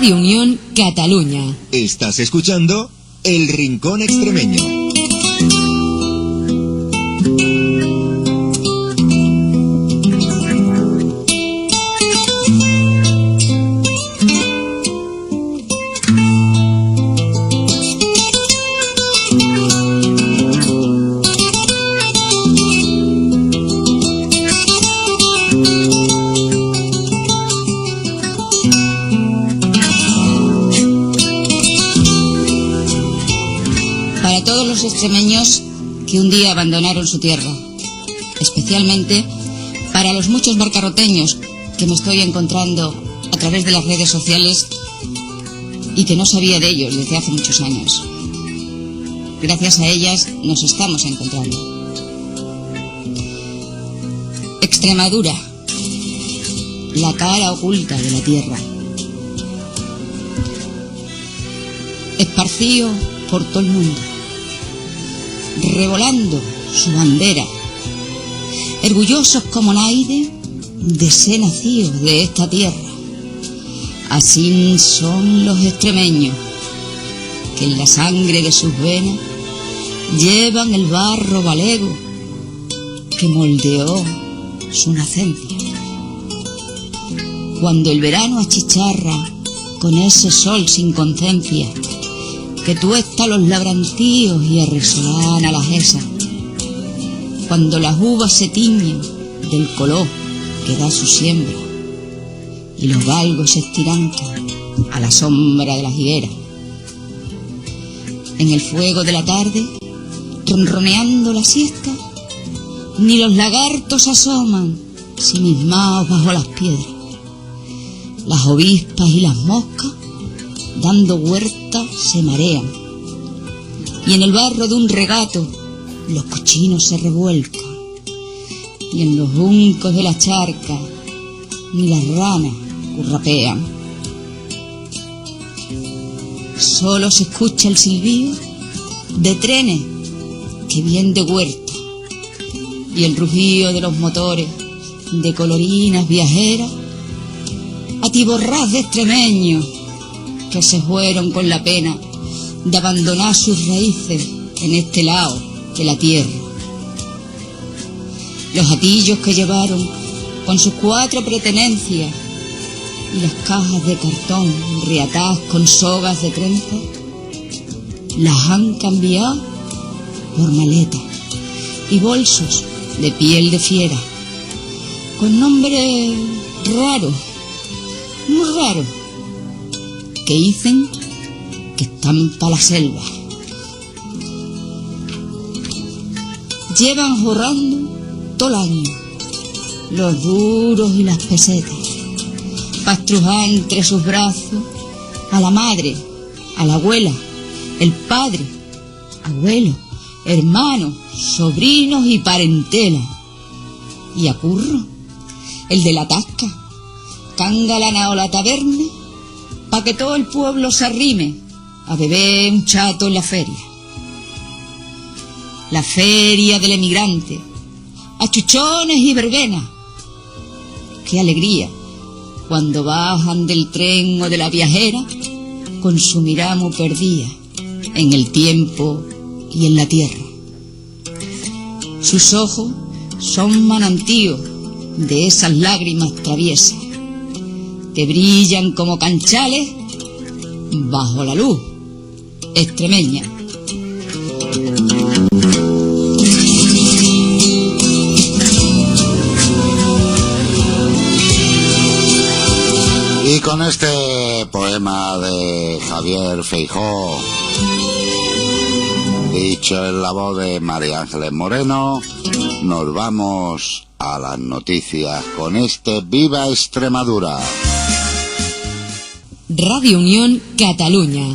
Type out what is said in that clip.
Radio Unión Cataluña. Estás escuchando El Rincón Extremeño. Extremeños que un día abandonaron su tierra, especialmente para los muchos barcarroteños que me estoy encontrando a través de las redes sociales y que no sabía de ellos desde hace muchos años. Gracias a ellas nos estamos encontrando. Extremadura, la cara oculta de la tierra, esparcido por todo el mundo, revolando su bandera, orgullosos como naide de ser nacidos de esta tierra. Así son los extremeños, que en la sangre de sus venas llevan el barro valego que moldeó su nacencia. Cuando el verano achicharra con ese sol sin conciencia, que tuesta los labrantíos y arresolana las esas, cuando las uvas se tiñen del color que da su siembra y los galgos se estirancan a la sombra de las higueras, en el fuego de la tarde, ronroneando la siesta, ni los lagartos asoman simismados bajo las piedras. Las ovispas y las moscas, dando huerta, se marean, y en el barro de un regato los cochinos se revuelcan, y en los juncos de la charca ni las ranas currapean. Solo se escucha el silbido de trenes que vienen de huerta, y el rugido de los motores de colorinas viajeras, atiborradas de extremeños que se fueron con la pena de abandonar sus raíces en este lado de la tierra. Los atillos que llevaron con sus 4 pretenencias y las cajas de cartón reatadas con sogas de trenza, las han cambiado por maletas y bolsos de piel de fiera, con nombres raros, muy raros, que dicen que están para la selva. Llevan jorrando todo el año los duros y las pesetas, para estrujar entre sus brazos a la madre, a la abuela, el padre, abuelo, hermanos, sobrinos y parentela, y a Curro, el de la tasca, que han galanado la taberna para que todo el pueblo se arrime a beber un chato en la feria. La feria del emigrante, a chuchones y verbenas. Qué alegría cuando bajan del tren o de la viajera con su mirada muy perdida en el tiempo y en la tierra. Sus ojos son manantíos de esas lágrimas traviesas que brillan como canchales bajo la luz extremeña. Y con este poema de Javier Feijó, dicho en la voz de María Ángeles Moreno, nos vamos a las noticias con este Viva Extremadura. Radio Unión Cataluña.